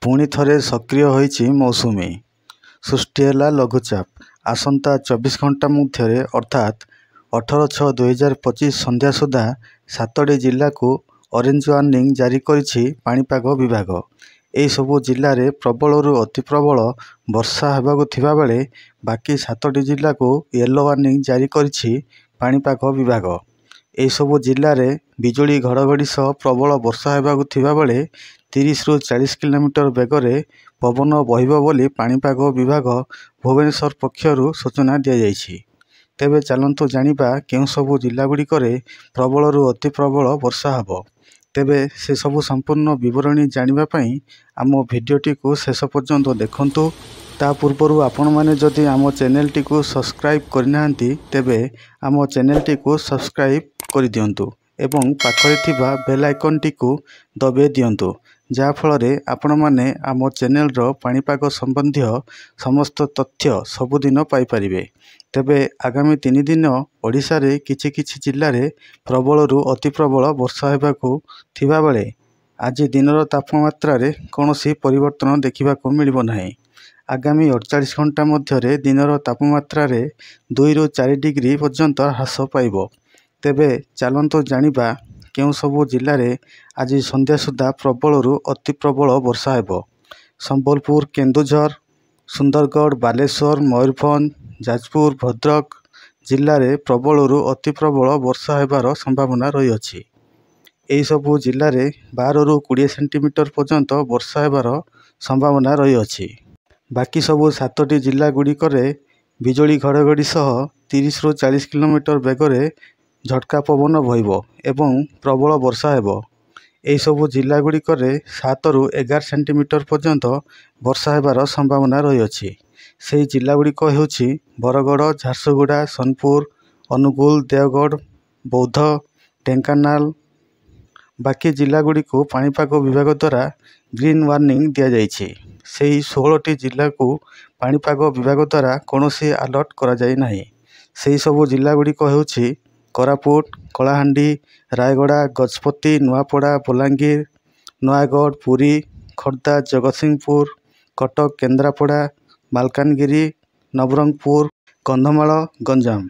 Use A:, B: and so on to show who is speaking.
A: पुणी थरे सक्रिय होइछि मौसुमी सृष्टि है लघुचाप। आसंता 24 घंटा मध्य अर्थात 18/6/2025 संध्या सुधा 7टी जिला को ऑरेंज वार्निंग जारी करिछि पाणीपाग विभाग। एही सबु जिले में प्रबल अति प्रबल वर्षा हेबाकु थिबा बेले बाकी 7टी जिला को येलो वार्निंग जारी करिछि पाणीपाग विभाग। एही सबु जिले में बिजुली घड़घड़ी सह प्रबल वर्षा हेबाकु थिबा बेले 30 ରୁ 40 किलोमीटर बेगरे पवन बहिबो बोली पाणीपाग विभाग भुवनेश्वर पक्षरु सूचना दिया जाइछि। तेबे चलंतु जानिबा केउ सबु जिला गुड़िकरे प्रबल रु अति प्रबल वर्षा हेबो। तेबे से सबु संपूर्ण विवरणी जानिबा पई आम भिडियोटी को शेष पर्यंत देखंतु। ता पूर्वरु आपण माने जदि आम चैनल टी को सब्सक्राइब करनांती तेबे आम चैनल टी को सब्सक्राइब कर दियंतु एवं पाखरे थिबा बेल आइकन टी को दबे दियंतु जा फल आपण माने आम चैनल रो पाणीपाग संबंधी समस्त तथ्य सबुदिन पाई परिबे। तेबे आगामी 3 दिन ओडिशा रे किछि किछि जिल्ला रे प्रबल रु अति प्रबल वर्षा हेबाकु थिबा बेले आज दिनर तापमात्रा रे कोनोसी परिवर्तन देखिबाकु मिलिबो नाही। आगामी 48 घंटा मध्य दिनर तापमात्रा रे 2 ରୁ 4 डिग्री पर्यंत ह्रास पाइबो। तेबे चलंतु जानिबा केउ सबु जिल्ला रे आज संध्या सुधा प्रबल रु अति प्रबल वर्षा हेबो। संबलपुर, केन्दुझर, सुंदरगढ़, बालेश्वर, मयूरभंज, जाजपुर, भद्रक जिल्ला रे प्रबल रु अति प्रबल वर्षा हेबार संभावना रही अछि। एही सबु जिल्ला रे 12 ରୁ 20 सेंटीमीटर पर्यंत वर्षा हेबार संभावना रही अछि। बाकी सबु 7टी जिल्ला गुड़िकरे बिजुली घड़घड़ी सह 30 ରୁ 40 किलोमीटर बेगरे झटका पवन बहिबो एवं प्रबल वर्षा हेबो। एही सबु जिल्ला गुड़िकरे 7 ରୁ 11 सेंटीमीटर पर्यंत वर्षा हेबार संभावना रही अछि। सेही जिल्ला गुड़िक हेउछि बरगड़, झारसुगुड़ा, सोनपुर, अनुगुल, देवगढ़, बौद्ध, ढेंकानाल। बाकी जिल्ला गुड़िको पाणीपाग विभाग द्वारा ग्रीन वार्निंग दिया जाइछि। सेही 16टी जिल्ला को पाणीपाग विभाग द्वारा कोनोसी अलर्ट करा जाय नाही। सेही सबु जिल्ला गुड़िक हेउछि कोरापुट, कलाहांडी, रायगड़ा, गजपति, नुआपड़ा, बलांगीर, नयागढ़, पुरी, खोर्धा, जगतसिंहपुर, कटक, केन्द्रापड़ा, मालकानगिरी, नवरंगपुर, कंधमाल, गंजाम।